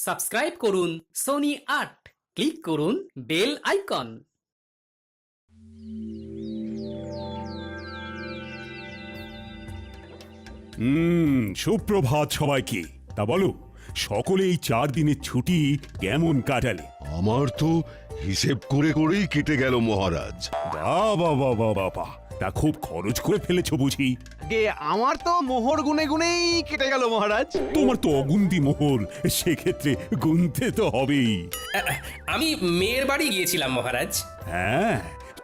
Subscribe করুন Sony ৮, click করুন bell icon. সুপ্রভাত সবাইকে। তা বলো, সকলে এই 4 দিনের ছুটি কেমন কাটালে? আমার তো হিসেব করে করেই কেটে গেল মহারাজ। বাবা বাবা বাবা, তা খুব খরচ করে ফেলেছো বুঝি? আমার তো মোহর গুনে গুনেই কেটে গেল মহারাজ। তোমার তো অগুন্তি মোহর, সেক্ষেত্রে গুনতে তো হবেই। আমি মেয়ের বাড়ি গিয়েছিলাম মহারাজ। হ্যাঁ,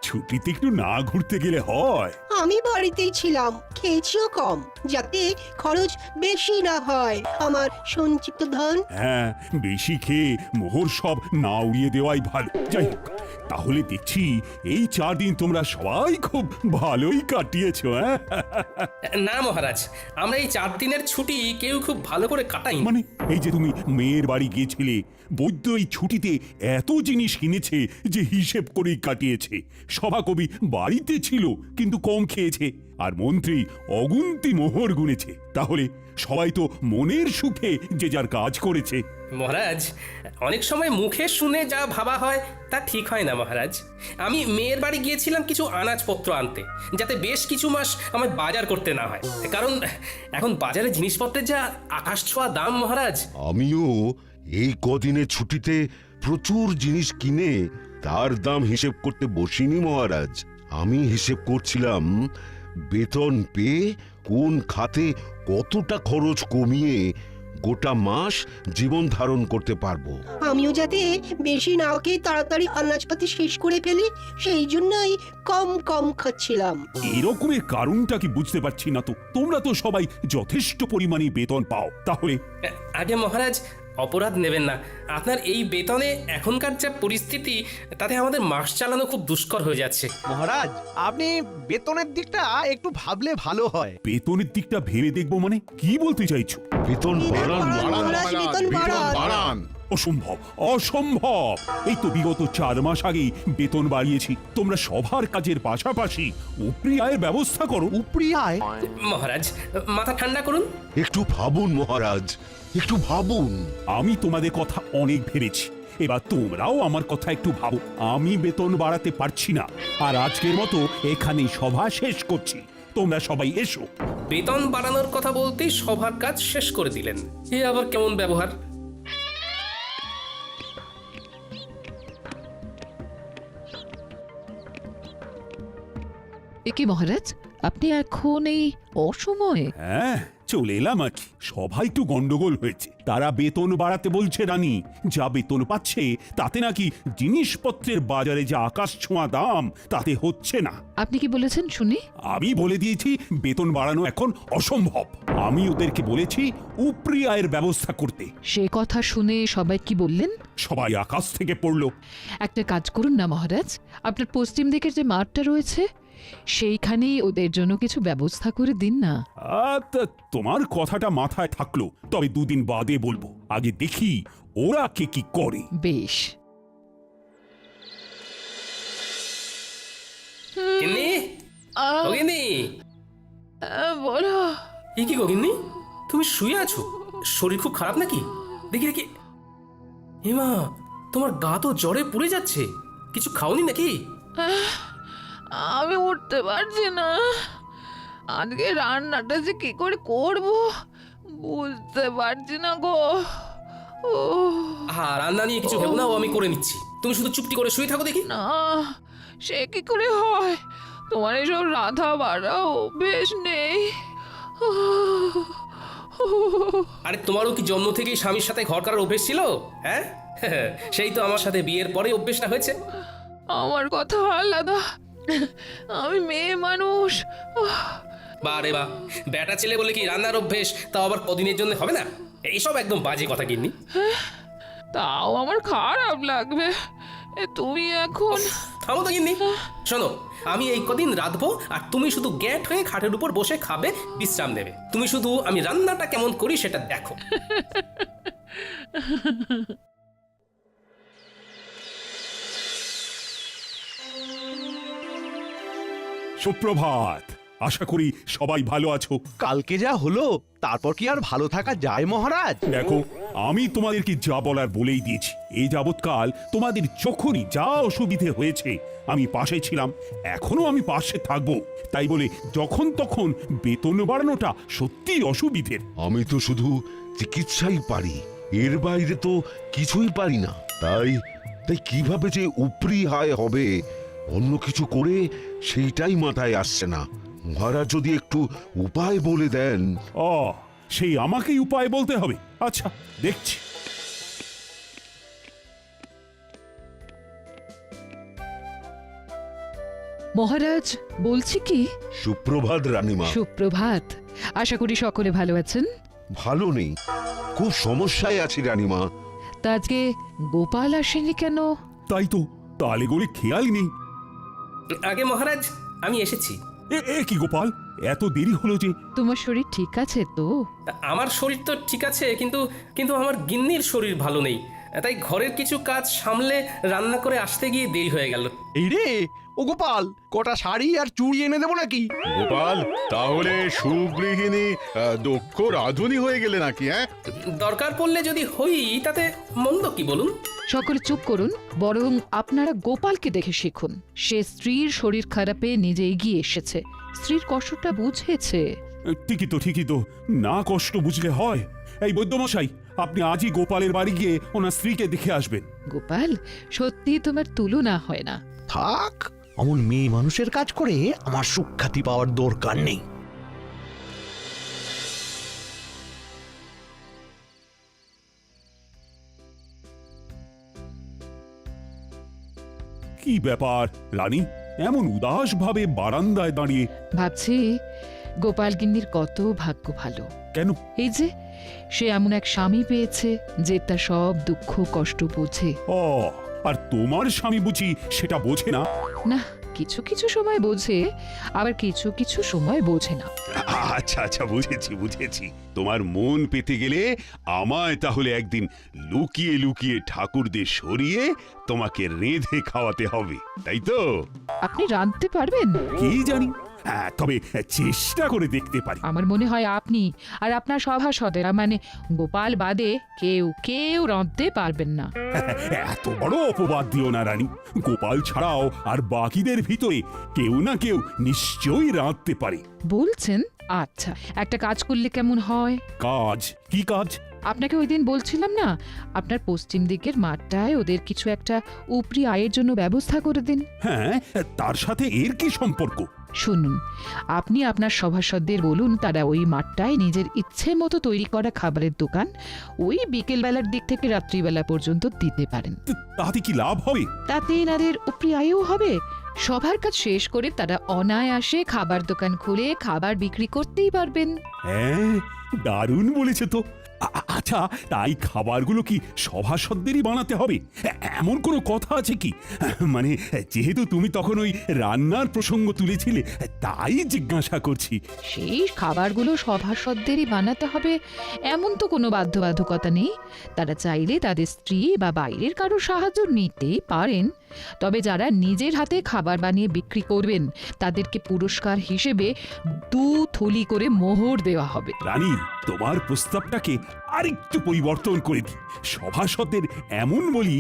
ছুটিতে একটু না ঘুরতে গেলে হয়? আমি বাড়িতেই ছিলাম, খেয়েছিও কম, যাতে খরচ বেশি না হয় আমার সঞ্চিত ধন। হ্যাঁ, বেশি খেয়ে মোহর সব না উড়িয়ে দেওয়াই ভালো। যাই হোক, তাহলে দেখছি এই 4 দিন তোমরা সবাই খুব ভালোই কাটিয়েছো। হ্যাঁ, না মহারাজ, আমরা এই 4 দিনের ছুটি কেউ খুব ভালো করে কাটাই। মানে এই যে তুমি মেয়ের বাড়ি গিয়েছিলে, বৈদ্য এই ছুটিতে এত জিনিস কিনেছে যে হিসেব করেই কাটিয়েছে। সভাকবি বাড়িতে ছিল কিন্তু কম খেয়েছে, আর মন্ত্রী অগুন্তি মোহর গুনেছে। তাহলে সবাই তো মনের সুখে যে যার কাজ করেছে। মহারাজ, অনেক সময় মুখে শুনে যা ভাবা হয় তা ঠিক হয় না মহারাজ। আমি মেয়ের বাড়ি গিয়েছিলাম কিছু আনাজপত্র আনতে, যাতে বেশ কিছু মাস আমার বাজার করতে না হয়। কারণ এখন বাজারে জিনিসপত্রের যা আকাশ ছোঁয়া দাম মহারাজ। আমিও এই কদিনের ছুটিতে প্রচুর জিনিস কিনে তার দাম হিসেব করতে বসিনি মহারাজ। আমি হিসেব করছিলাম বেতন পেয়ে কোন খাতে কতটা খরচ কমিয়ে গোটা মাস জীবন ধারণ করতে পারবো। আমিও যাতে বেশি না খেয়ে তাড়াতাড়ি আনাজপাতি শেষ করে ফেলি, সেই জন্যই কম কম খাচ্ছিলাম। এরকমের কারণটা কি বুঝতে পারছি না তো। তোমরা তো সবাই যথেষ্ট পরিমাণে বেতন পাও, তাহলে আগে মহারাজ, অপরাধ নেবেন না। আপনার এই বেতনে এখনকার যা পরিস্থিতি, তাতে আমাদের মাস চালানো খুব দুষ্কর হয়ে যাচ্ছে। মহারাজ, আপনি বেতনের দিকটা একটু ভাবলে ভালো হয়। বেতনের দিকটা ভেবে দেখবো মানে কি বলতে চাইছো? বেতন বাড়ান মহারাজ, বেতন বাড়ান। অসম্ভব, অসম্ভব। এই তো বিগত 4 মাস আগেই বেতন বাড়িয়েছি। তোমরা সবার কাজের পাশাপাশি উপরি আয়ের ব্যবস্থা করো। উপরি আয়? মহারাজ, মাথা ঠান্ডা করুন। একটু ভাবুন মহারাজ, একটু ভাবুন। আমি তোমাদের কথা অনেক ভেবেছি, এবার তোমরাও আমার কথা একটু ভাবো। আমি বেতন বাড়াতে পারছি না, আর আজকের মতো এখানেই সভা শেষ করছি। তোমরা সবাই এসো। বেতন বাড়ানোর কথা বলতেই সবার কাজ শেষ করে দিলেন। এ আবার কেমন ব্যবহার? একি মহারাজ, আপনি এখন এই অসময়ে? হ্যাঁ, চলে এলাম আর কি। সবাই একটু গন্ডগোল হয়েছে। তারা বেতন বাড়াতে বলছে রানী। যা বেতন পাচ্ছে তাতে নাকি জিনিসপত্রের বাজারে যা আকাশ ছোঁয়া দাম, তাতে হচ্ছে না। আপনি কি বলেছেন শুনি? আমি বলে দিয়েছি বেতন বাড়ানো এখন অসম্ভব। আমি ওদেরকে বলেছি উপরি আয়ের ব্যবস্থা করতে। সে কথা শুনে সবাই কি বললেন? সবাই আকাশ থেকে পড়লো। একটা কাজ করুন না মহারাজ, আপনার পশ্চিম দিকের যে মাঠটা রয়েছে সেইখানেই ওদের জন্য কিছু ব্যবস্থা করে দিন না। তা তোমার কথাটা মাথায় থাকলো, তবে 2 দিন বাদে বলবো। আগে দেখি ওরা কে কি করে। বেশ। গিন্নি, ও গিন্নি। বলো। এ কি গো গিন্নি, তুমি শুয়ে আছো? শরীর খুব খারাপ নাকি? দেখি দেখি। হেমা, তোমার গা তো জ্বরে পুড়ে যাচ্ছে। কিছু খাওনি নাকি? আমি উঠতে পারছি না। আজকে রান্নাটা যে কি করে করব বুঝতে পারছি না গো। হ্যাঁ, রান্না নিয়ে কিছু ভেবো না, ও আমি করে নিচ্ছি। তুমি শুধু চুপটি করে শুয়ে থাকো দেখি। না, সে কি করে হয়? তোমার এসব রাধা বাড়া অভ্যেস নেই। আরে তোমারও কি জন্ম থেকেই স্বামীর সাথে ঘর করার অভ্যেস ছিল? হ্যাঁ, সেই তো আমার সাথে বিয়ের পরে অভ্যেসটা হয়েছে। আমার কথা আলাদা, আমি মেয়ে মানুষ। বারে বা, বেটা ছেলে বলে কি রান্নার অভ্যেস তাও আবার কদিনের জন্য হবে না? এইসব একদম বাজে কথা গিন্নি। তাও আমার খারাপ লাগবে। তুমি এখন থামো তো গিন্নি। শোনো, আমি এই কদিন রাঁধবো, আর তুমি শুধু গ্যাট হয়ে খাটের উপর বসে খাবে, বিশ্রাম নেবে। তুমি শুধু আমি রান্নাটা কেমন করি সেটা দেখো। সুপ্রভাত। আশা করি সবাই ভালো আছো। কালকে যা হলো তারপর কি আর ভালো থাকা যায় মহারাজ? দেখো, আমি তোমাদেরকে যা বলার বলেই দিয়েছি। এই যাবৎকাল তোমাদের যখনই যা অসুবিধে হয়েছে আমি পাশে ছিলাম, এখনো আমি পাশে থাকবো। তাই বলে যখন তখন বেতন বাড়ানোটা সত্যিই অসুবিধের। আমি তো শুধু চিকিৎসাই পারি, এর বাইরে তো কিছুই পারি না। তাই তাই কিভাবে যে উপরি হায় হবে অন্য কিছু করে সেইটাই মাথায় আসছে না। মহারাজ যদি একটু উপায় বলে দেন। ও, সেই আমাকেই উপায় বলতে হবে? আচ্ছা, দেখছি। মহারাজ, বলছি কি, সুপ্রভাত রানীমা। সুপ্রভাত। আশা করি সকলে ভালো আছেন। ভালো নেই, খুব সমস্যায় আছি রানীমা। তা আজকে গোপাল আসেনি কেন? তাই তো, তালে গড়ে খেয়ালই নেই। আগে মহারাজ, আমি এসেছি। এ কি গোপাল, এত দেরি হলো যে? তোমার শরীর ঠিক আছে তো? আমার শরীর তো ঠিক আছে, কিন্তু কিন্তু আমার গিন্নির শরীর ভালো নেই। তাই ঘরের কিছু কাজ সামলে রান্না করে আসতে গিয়ে দেরি হয়ে গেল। এই রে ও গোপাল, কটা শাড়ি আর চুড়ি এনে দেবো নাকি? গোপাল, তাহলে সুগৃহিণী দক্ষ রাধুনী হয়ে গেলে নাকি? হ্যাঁ, দরকার পড়লে যদি হই তাতে মন্দ কি বলুন? সকলে চুপ করুন, বরং আপনারা গোপালকে দেখে শিখুন। সে স্ত্রীর শরীর খারাপে নিজে এগিয়ে এসেছে, স্ত্রীর কষ্টটা বুঝেছে। ঠিকই তো, না কষ্ট বুঝলে হয়? এই বৈদ্যমশাই, আপনি আজই গোপালের বাড়ি গিয়ে ওনার স্ত্রীকে দেখে আসবেন। গোপাল, সত্যি তোমার তুলনা হয় না। থাক, অমন মেয়ে মানুষের কাজ করে আমার সুখ্যাতি পাওয়ার দরকার নেই। কি ব্যাপার রানী, এমন উদাস ভাবে বারান্দায় দাঁড়িয়ে? ভাবছি গোপাল গিন্নির কত ভাগ্য ভালো। কেন? এই যে সে এমন এক স্বামী পেয়েছে যে তার সব দুঃখ কষ্ট বোঝে। ও, আর তোমার স্বামী বুঝি সেটা বোঝে না? না, কিছু কিছু সময় বোঝে, আবার কিছু কিছু সময় বোঝে না। আচ্ছা, বুঝেছি। তোমার মন পেতে গেলে আমায় তাহলে একদিন লুকিয়ে লুকিয়ে ঠাকুরদের সরিয়ে তোমাকে রেঁধে খাওয়াতে হবে, তাই তো? আপনি রাঁধতে পারবেন? কি জানি, তবে চেষ্টা করে দেখতে পারি। আমার মনে হয় আপনি আর আপনার সভাসদেরা, মানে গোপাল বাদে কেউ রাঁধতে পারবেন না। এত বড় অপবাদ দিও না রানী। গোপাল ছাড়াও আর বাকিদের ভিতরে কেউ না কেউ নিশ্চয়ই রাঁধতে পারে। বলছেন? আচ্ছা, একটা কাজ করলে কেমন হয়? কাজ? কি কাজ? আপনাকে ওই দিন বলছিলাম না, আপনার পশ্চিম দিকের মাঠটায় ওদের কিছু একটা উপরি আয়ের জন্য ব্যবস্থা করে দিন। হ্যাঁ, তার সাথে এর কি সম্পর্ক? শুনুন, আপনি আপনার সভাসদদের বলুন তারা ওই মাঠটায় নিজের ইচ্ছে মতো তৈরি করা খাবারের দোকান ওই বিকেলবেলার দিক থেকে রাত্রিবেলা পর্যন্ত দিতে পারেন। তাতে কি লাভ হবে? তাতে এনাদের উপরি আয়ও হবে। সবার কাজ শেষ করে তারা অনায়াসে খাবার দোকান খুলে খাবার বিক্রি করতেই পারবেন। হ্যাঁ, দারুণ বলেছে তো। আচ্ছা, তাই খাবারগুলো কি সভাসদেরই বানাতে হবে? এমন কোনো কথা আছে কি? মানে যেহেতু তুমি তখন ওই রান্নার প্রসঙ্গ তুলেছিলে, তাই জিজ্ঞাসা করছি। সেই খাবারগুলো সভাসদেরই বানাতে হবে এমন তো কোনো বাধ্যবাধকতা নেই। তারা চাইলে তাদের স্ত্রী বা বাইরের কারো সাহায্য নিতেই পারেন। তবে যারা নিজের হাতে খাবার বানিয়ে বিক্রি করবেন তাদেরকে পুরস্কার হিসেবে 2 থলি করে মোহর দেওয়া হবে। রানী, তোমার প্রস্তাবটাকে আরেকটু পরিবর্তন করে দিই। সভাসদের এমন বলি,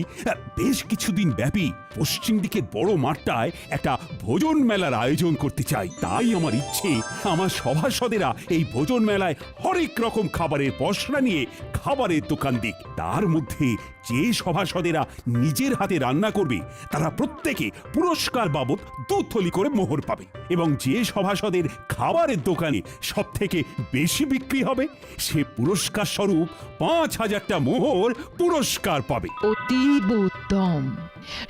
বেশ কিছুদিন ব্যাপী পশ্চিম দিকের বড় মাঠটায় একটা ভোজন মেলার আয়োজন করতে চাই। তাই আমার ইচ্ছে, আমার সভাসদেরা এই ভোজন মেলায় হরেক রকম খাবারের পসরা নিয়ে খাবারের দোকান দিক। তার মধ্যে যে সভাসদেরা নিজের হাতে রান্না করবে তারা প্রত্যেকে পুরস্কার বাবদ 2 থলি করে মোহর পাবে, এবং যে সভাসদের খাবারের দোকানে সব থেকে বেশি বিক্রি হবে সে পুরস্কার স্বরূপ 5000টা মোহর পুরস্কার পাবে। অতীব উত্তম।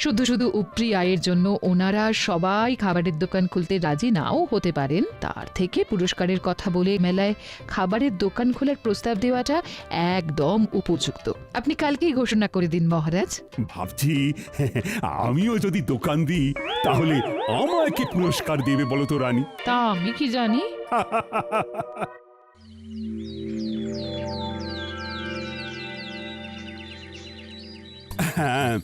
শুধু শুধু উপরি আয়ের জন্য ওনারা সবাই খাবারের দোকান খুলতে রাজি নাও হতে পারেন, তার থেকে পুরস্কারের কথা বলে মেলায় খাবারের দোকান খোলার প্রস্তাব দেওয়াটা একদম উপযুক্ত। আপনি কালকেই ঘোষণা করে দিন মহারাজ। ভাবছি আমিও যদি দোকান দিই তাহলে আমাকে পুরস্কার দেবে বলো তো রানী? তা আমি কি জানি। হ্যাঁ,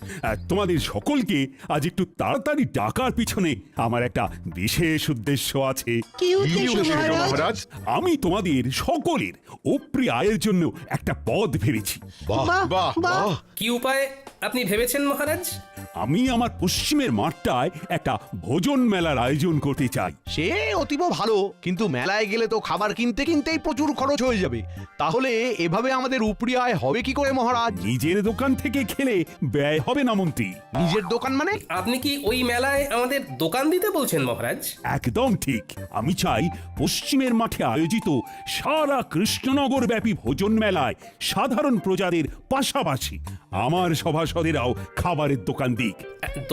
তোমাদের সকলকে আজ একটু তাড়াতাড়ি ডাকার পিছনে আমার একটা বিশেষ উদ্দেশ্য আছে। কি উদ্দেশ্য মহারাজ? মহারাজ আমি তোমাদের সকলের উপরি আয়ের জন্য একটা পদ ভেবেছি। বাহ বাহ বাহ, বাহ কি উপায় আপনি ভেবেছেন মহারাজ? আমি আমার পশ্চিমের মাঠটায় একটা ভোজন মেলার আয়োজন করতে চাই। সে অতীব ভালো, কিন্তু মেলায় গেলে তো খাবার কিনতে কিনতেই প্রচুর খরচ হয়ে যাবে। তাহলে এভাবে আমাদের উপরি আয় হবে কি করে মহারাজ? নিজের দোকান থেকে খেলে ব্যয় হবে না মন্ত্রী। নিজের দোকান মানে? আপনি কি ওই মেলায় আমাদের দোকান দিতে বলছেন মহারাজ? একদম ঠিক। আমি চাই পশ্চিমের মাঠে আয়োজিত সারা কৃষ্ণনগর ব্যাপী ভোজন মেলায় সাধারণ প্রজাদের পাশাপাশি আমার সভাসদেরাও খাবারের দোকান দিক।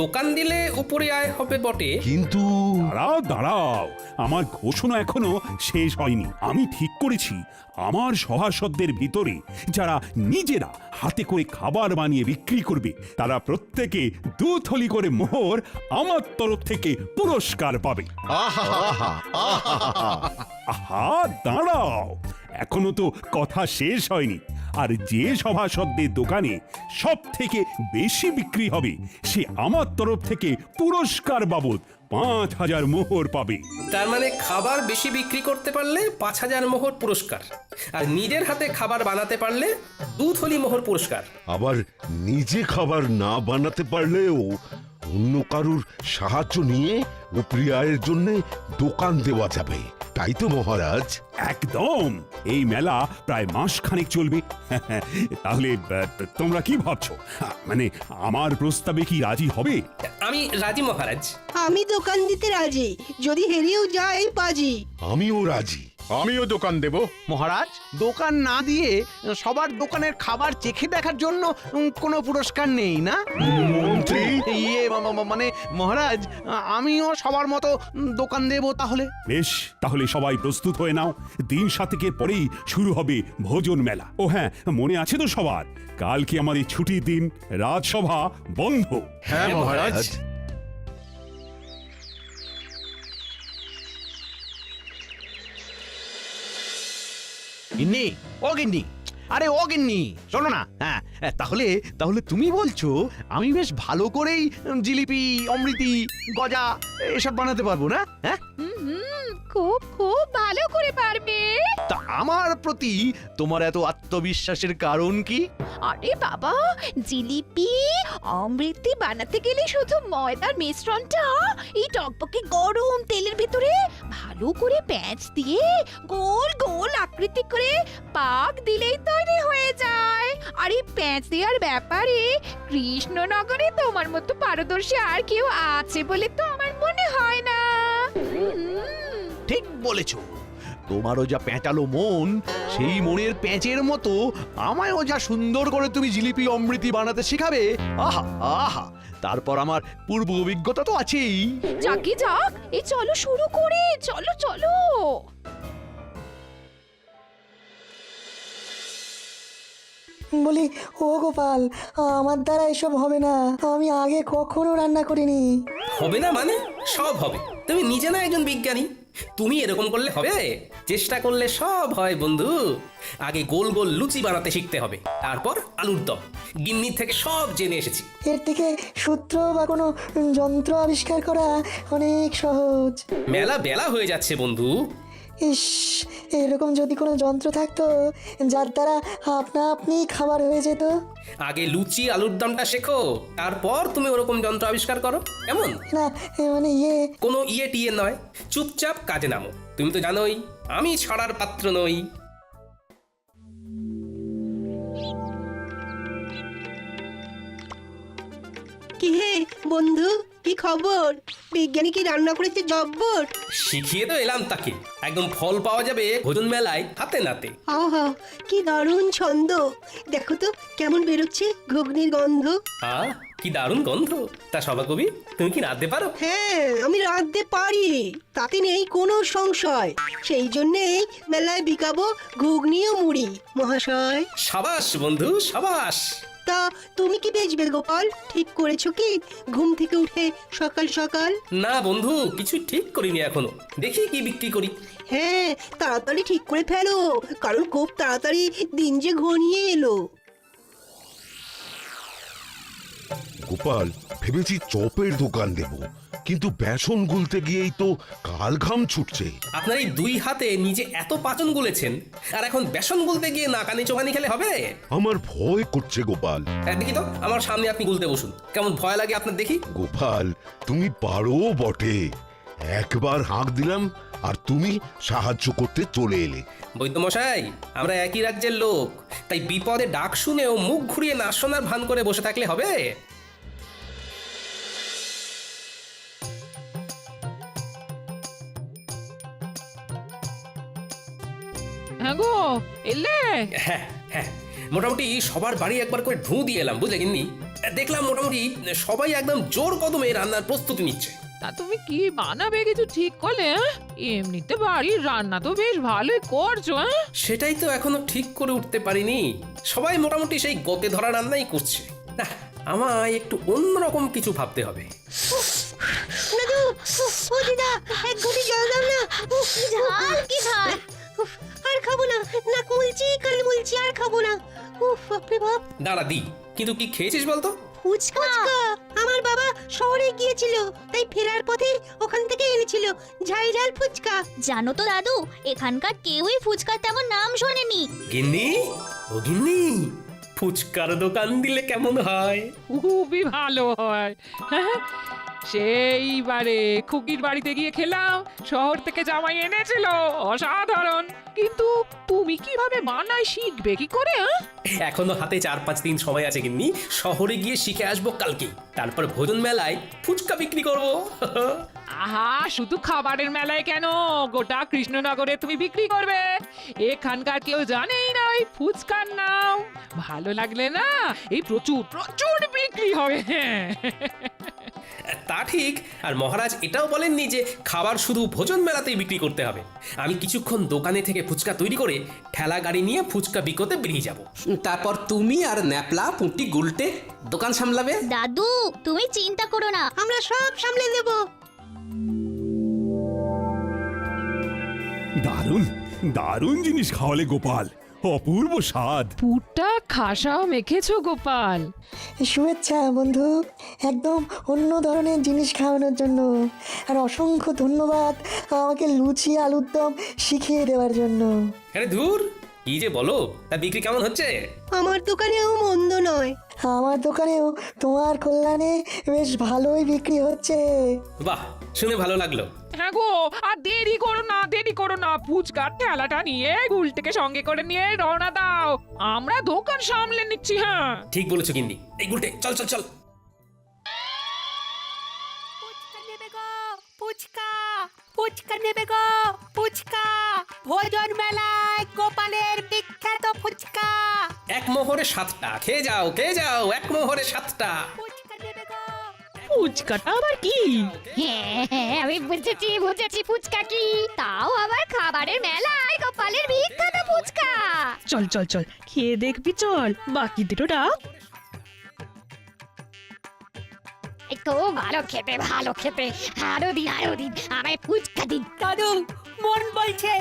দোকান দিলে উপরে আয় হবে বটে, কিন্তু দাঁড়াও দাঁড়াও, আমার ঘোষণা এখনো শেষ হয়নি। আমি ঠিক করেছি আমার সভাসদদের ভিতরে যারা নিজেরা হাতে করে খাবার বানিয়ে বিক্রি করবে তারা প্রত্যেকে 2 থলি করে মোহর আমার তরফ থেকে পুরস্কার পাবে। আহা, দাঁড়াও, এখনো তো কথা শেষ হয়নি। আর যে সভাসদদের দোকানে সব থেকে বেশি বিক্রি হবে সে আমার তরফ থেকে পুরস্কার বাবদ 5000 মোহর পাবে। তার মানে খাবার বেশি বিক্রি করতে পারলে 5000 মোহর পুরস্কার, আর নিজের হাতে খাবার বানাতে পারলে 2 থলি মোহর পুরস্কার। আবার নিজে খাবার না বানাতে পারলেও অন্য কারুর সাহায্য নিয়ে উপরি আয়ের জন্য দোকান দেওয়া যাবে, তাই তো মহারাজ? একদম। এই মেলা প্রায় মাসখানেক চলবে। তাহলে তোমরা কি ভাবছো? মানে আমার প্রস্তাবে কি রাজি হবে? আমি রাজি মহারাজ। আমি দোকান দিতে রাজি, যদি হেরেও যাই বাজি। আমিও রাজি। আমিও দোকান দেব। মহারাজ, দোকান না দিয়ে সবার দোকানের খাবার চেখে দেখার জন্য কোনো পুরস্কার নেই না? মন্ত্রী ইয়ে মানে মহারাজ, আমিও সবার মতো দোকান দেব তাহলে। বেশ, তাহলে সবাই প্রস্তুত হয়ে নাও। দিন 7 পরেই শুরু হবে ভোজন মেলা। ও হ্যাঁ, মনে আছে তো সবার, কালকে আমাদের ছুটির দিন, রাজসভা বন্ধ। হ্যাঁ মহারাজ। গিন্নি, ও গিন্নি, আরে ও গিন্নি, শোনো না। হ্যাঁ, তাহলে তাহলে তুমি বলছো আমি বেশ ভালো করেই জিলিপি, অমৃতি, গজা এসব বানাতে পারবো না? হ্যাঁ, খুব খুব ভালো করে পারবে। তা আমার প্রতি তোমার এত আত্মবিশ্বাসের কারণ কি? আরে বাবা, জিলিপি অমৃতি বানাতে গেলে শুধু ময়দার মিশ্রণটা এই টকবকে গরম তেলের ভিতরে ভালো করে প্যাঁচ দিয়ে গোল গোল আকৃতি করে পাক দিলেই তৈরি হয়ে যায়। আর এই প্যাঁচ দেওয়ার ব্যাপারে কৃষ্ণনগরে তোমার মতো পারদর্শী আর কেউ আছে বলে তো আমার মনে হয় না। ঠিক বলেছ। তোমারও যা প্যাঁচালো মন, সেই মনের প্যাঁচের মতো আমায়ও যা সুন্দর করে তুমি জিলিপি অমৃতি বানাতে শেখাবে, আহা আহা, তারপর আমার পূর্ব অভিজ্ঞতা তো আছেই। যাকে যাক, এই চলো শুরু করে, চলো চলো। বলি, ও গোপাল, আমার দ্বারা এসব হবে না। আমি আগে কখনো রান্না করিনি। হবে না মানে? সব হবে। তুমি নিজে না একজন বিজ্ঞানী, তুমি এরকম করলে হবে? চেষ্টা করলে সব হয় বন্ধু। আগে গোল গোল লুচি বানাতে শিখতে হবে, তারপর আলুর দম। গিন্নির থেকে সব জেনে এসেছি। এর থেকে সূত্র বা কোনো যন্ত্র আবিষ্কার করা অনেক সহজ। মেলা বেলা হয়ে যাচ্ছে বন্ধু। ইস, এরকম যদি কোনো যন্ত্র থাকতো যার দ্বারা আপনা আপনি খাবার হয়ে যেত। আগে লুচি আলুর দমটা শেখো, তারপর তুমি ওরকম যন্ত্র আবিষ্কার করো, কেমন? না, মানে কোনো ইয়ে টিয়ে নয়, চুপচাপ কাজে নামো। তুমি তো জানোই আমি ছড়ার পাত্র নই। কি হে বন্ধু, কি খবর? বিজ্ঞানী কি রান্না করেছে জব্বর? শিখিয়ে তো এলাম তাকে, একদম ফল পাওয়া যাবে ভোজন মেলায় হাতে নাতে। আহা, কি দারুণ ছন্দ! দেখো তো কেমন বেরোচ্ছে ঘুগনির গন্ধ। কি দারুণ গন্ধ! তা সভাকবি, তুমি কি রাঁধতে পারো? হ্যাঁ, আমি রাঁধতে পারি, তাতে নেই কোনো সংশয়। সেই জন্যেই মেলায় বিকাবো ঘুগনি ও মুড়ি মহাশয়। সাবাস বন্ধু, সাবাস। তা তুমি কি বেচবে গোপাল? ঠিক করেছো কি ঘুম থেকে উঠে সকাল সকাল? না বন্ধু, কিছু ঠিক করিনি এখনো, দেখি কি বিক্রি করি। হ্যাঁ, তাড়াতাড়ি ঠিক করে ফেলো, কারণ খুব তাড়াতাড়ি দিন যে ঘনিয়ে এলো। গোপাল, ভেবেছি চপের দোকান দেব, কিন্তু বেসন গুলতে গিয়েই তো কাল ঘাম ছুটছে। আপনার এই দুই হাতে নিজে এত পাচন গুলেছেন, আর এখন বেসন গুলতে গিয়ে নাকানি চোখানি খেলে হবে? আমার ভয় করছে গোপাল। দেখি তো, আমার সামনে আপনি গুলতে বসুন, কেমন ভয় লাগে আপনার দেখি। গোপাল, তুমি পারো বটে। একবার হাঁক দিলাম আর তুমি সাহায্য করতে চলে এলে। বৈদ্যমশাই, আমরা একই রাজ্যের লোক, তাই বিপদে ডাক শুনেও মুখ ঘুরিয়ে না শোনার ভান করে বসে থাকলে হবে? হ্যাঁ গো, এলে? হ্যাঁ হ্যাঁ, মোটামুটি সবার বাড়ি একবার করে ঢু দিয়ে এলাম, বুঝলে গিন্নি। দেখলাম মোটামুটি সবাই একদম জোর কদমে রান্নার প্রস্তুতি নিচ্ছে। তা তুমি কি বানাবে কিছু ঠিক করলে? এমনিতে বাড়ির রান্না তো বেশ ভালোই করছো। সেটাই তো এখনো ঠিক করে উঠতে পারিনি। সবাই মোটামুটি সেই গতে ধরা রান্নাই করছে। না, আমায় একটু অন্যরকম কিছু ভাবতে হবে। দাদু, ও দিদা, এক ঘটি জল দাও না। কি ঝাল, কি ঝাল! আর খাবো না, না কুলছি কাল বলছি, আর খাবো না। উফ, বাপরে বাপ! দাঁড়া দি, কিন্তু কি খেয়েছিস বলতো? ফুচকা। আমার বাবা শহরে গিয়েছিল, তাই ফেরার পথে ওখান থেকে এনেছিল ঝাল ঝাল ফুচকা। জানো তো দাদু, এখানকার কেউই ফুচকার তেমন নাম শোনেনি। গিন্নি, ও গিন্নি, ফুচকার দোকান দিলে কেমন হয়? খুবই ভালো হয়। সেইবারে খুকির বাড়িতে গিয়ে খেলাম, শহর থেকে জামাই এনেছিল, অসাধারণ। কিন্তু তুমি কিভাবে বানাই শিখবে কি করে? এখনো হাতে 4-5 দিন সময় আছে গিন্নি। শহরে গিয়ে শিখে আসবো কালকে, তারপর ভোজন মেলায় ফুচকা বিক্রি করব। আহা, শুধু খাবারের মেলায় কেন, গোটা কৃষ্ণনগরে তুমি বিক্রি করবে। এখানকার কেউ জানেই না ওই ফুচকার নাম। ভালো লাগলে না, এই প্রচুর প্রচুর বিক্রি হবে। তা ঠিক, আর মহারাজ এটাও বলেননি যে খাবার শুধু ভোজন মেলাতেই বিক্রি করতে হবে। আমি কিছুক্ষণ দোকানে থেকে ফুচকা তৈরি করে ঠেলা গাড়ি নিয়ে ফুচকা বিকোতে বেরিয়ে যাব। তারপর তুমি আর ন্যাপলা পুঁটি গুলটে দোকান সামলাবে। দাদু, তুমি চিন্তা করো না, আমরা সব সামলে দেব। দারুণ দারুণ জিনিস খাওয়ালে গোপাল, অপূর্ব স্বাদ। পুরটা খাসাও মেখেছো গোপাল। শুভেচ্ছা বন্ধু, একদম অন্য ধরনের জিনিস খাওয়ানোর জন্য। আর অসংখ্য ধন্যবাদ আমাকে লুচি আলুর দম শিখিয়ে দেওয়ার জন্য। আরে ধুর, কি যে বলো, তা বিক্রি কেমন হচ্ছে? আমার দোকানেও মন্দ নয়। আমার দোকানেও তোমার কল্যাণে বেশ ভালোই বিক্রি হচ্ছে। বাহ, শুনে ভালো লাগলো। হ্যাঁ গো, আর দেরি করো না, দেরি করো না, ফুচকার ঠেলাটা নিয়ে গুলটিকে সঙ্গে করে নিয়ে রওনা দাও, আমরা দোকান সামলে নিচ্ছি। হ্যাঁ, ঠিক বলেছো গিন্নি। এই গুলটে, চল চল চল। ফুচকা নেবে গো, ফুচকা, ফুচকা নেবে গো, ফুচকা। ভোজন মেলায় গোপালের বিখ্যাত ফুচকা। এক মোহরে 7টা, খেয়ে যাও খেয়ে যাও, এক মোহরে 7টা। ফুচকা নেবে গো। ফুচকাটা আবার কি? হ্যাঁ হ্যাঁ, আমি বুঝেছি বুঝেছি, ফুচকা কি, তাও আবার খাবারের মেলায় গোপালের বিখ্যাত ফুচকা। চল চল চল, খেয়ে দেখবি, চল বাকিদেরও ডাক। একটু ভালো খেতে, ভালো খেতে, আরো দিন আরো দিন, আমায় ফুচকা দিন। দাদু, মন বলছে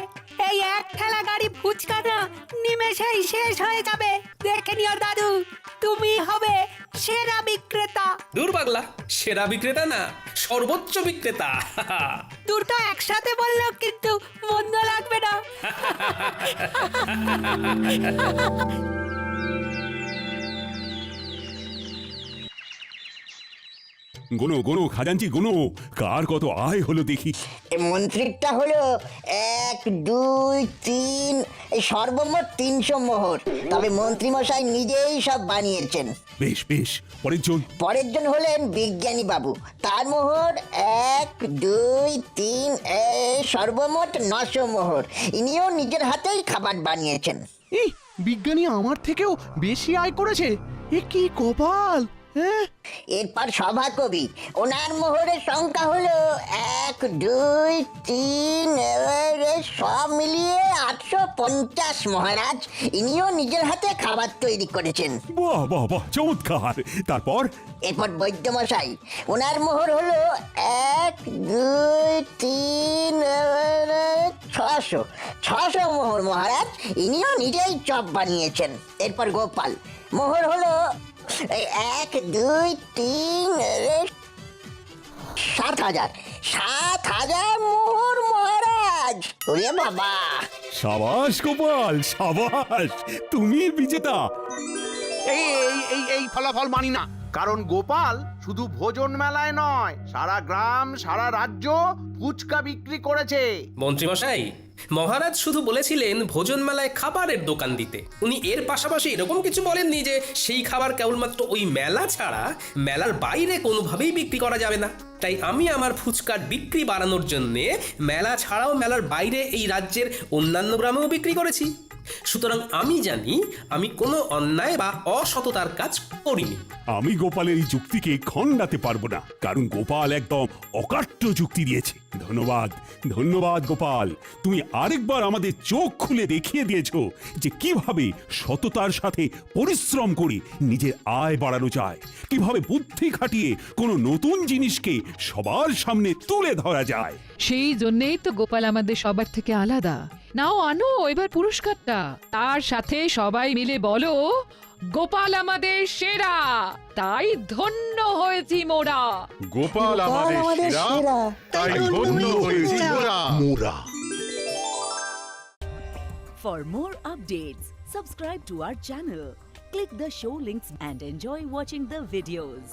এই এক ঠেলা গাড়ি ফুচকা না নিমেষেই শেষ হয়ে যাবে। দেখে নিও দাদু, তুমি হবে সেরা বিক্রেতা। দূর পাগলা, সেরা বিক্রেতা না, সর্বোচ্চ বিক্রেতা। দুটো একসাথে বললেও কিন্তু মন্দ লাগবে না। গোনো গোনো খাজাঞ্চি গোনো, কার কত আয় হলো দেখি। মন্ত্রীরটা হলো 1, 2, 3, এই সর্বমোট 300 মোহর। তবে মন্ত্রী মশাই নিজেই সব বানিয়েছেন। বেশ বেশ, পরের জন। পরের জন হলেন বিজ্ঞানী বাবু, তার মোহর 1, 2, 3, সর্বমোট 900 মোহর। ইনিও নিজের হাতেই খাবার বানিয়েছেন। এই বিজ্ঞানী আমার থেকেও বেশি আয় করেছে, এ কি কপাল! হ্যাঁ, এরপর সভাকবি, ওনার মোহরের সংখ্যা হলো 1, 2, 3, সব মিলিয়ে 850 মহারাজ। ইনিও নিজের হাতে খাবার তৈরি করেছেন। বাহ বাহ বাহ, চমৎকার। তারপর এরপর বৈদ্যমশাই, ওনার মোহর হলো 1, 2, 3, 600 মোহর মহারাজ। ইনিও নিজেই চপ বানিয়েছেন। এরপর গোপাল, মোহর হলো এই 1 2 3 7,000 7,000 মোহর মহারাজ। ওরে বাবা! সাবাস গোপাল সাবাস, তুমি বিজেতা। এই এই এই এই ফলাফল মানি না, কারণ গোপাল শুধু ভোজন মেলায় নয়, সারা গ্রাম সারা রাজ্য ফুচকা বিক্রি করেছে। মন্ত্রীমশাই, মহারাজ শুধু বলেছিলেন ভোজন মেলায় খাবারের দোকান দিতে। উনি এর পাশাপাশি এরকম কিছু বলেননি যে সেই খাবার কেবলমাত্র ওই মেলা ছাড়া মেলার বাইরে কোনোভাবেই বিক্রি করা যাবে না। তাই আমি আমার ফুচকার বিক্রি বাড়ানোর জন্যে মেলা ছাড়াও মেলার বাইরে এই রাজ্যের অন্যান্য গ্রামেও বিক্রি করেছি। সুতরাং আমি জানি আমি কোনো অন্যায় বা অসততার কাজ করিনি। আমি গোপালের এই যুক্তিকে খণ্ডাতে পারবো না, কারণ গোপাল একদম অকাট্য যুক্তি দিয়েছে। ধন্যবাদ ধন্যবাদ গোপাল, তুমি আরেকবার আমাদের চোখ খুলে দেখিয়ে দিয়েছো যে কিভাবে সততার সাথে পরিশ্রম করে নিজের আয় বাড়ানো যায়, কিভাবে বুদ্ধি খাটিয়ে কোনো নতুন জিনিসকে সবার সামনে তুলে ধরা যায়। সেই জন্যেই তো গোপাল আমাদের সবার থেকে আলাদা। নাও আনো এবার পুরস্কারটা, তার সাথে সবাই মিলে বলো গোপাল আমাদের সেরা, তাই ধন্য হয়েছি মোরা। গোপাল আমাদের সেরা, তাই ধন্য হয়েছি মোরা। For more updates, subscribe to our channel, click the show links and enjoy watching the videos.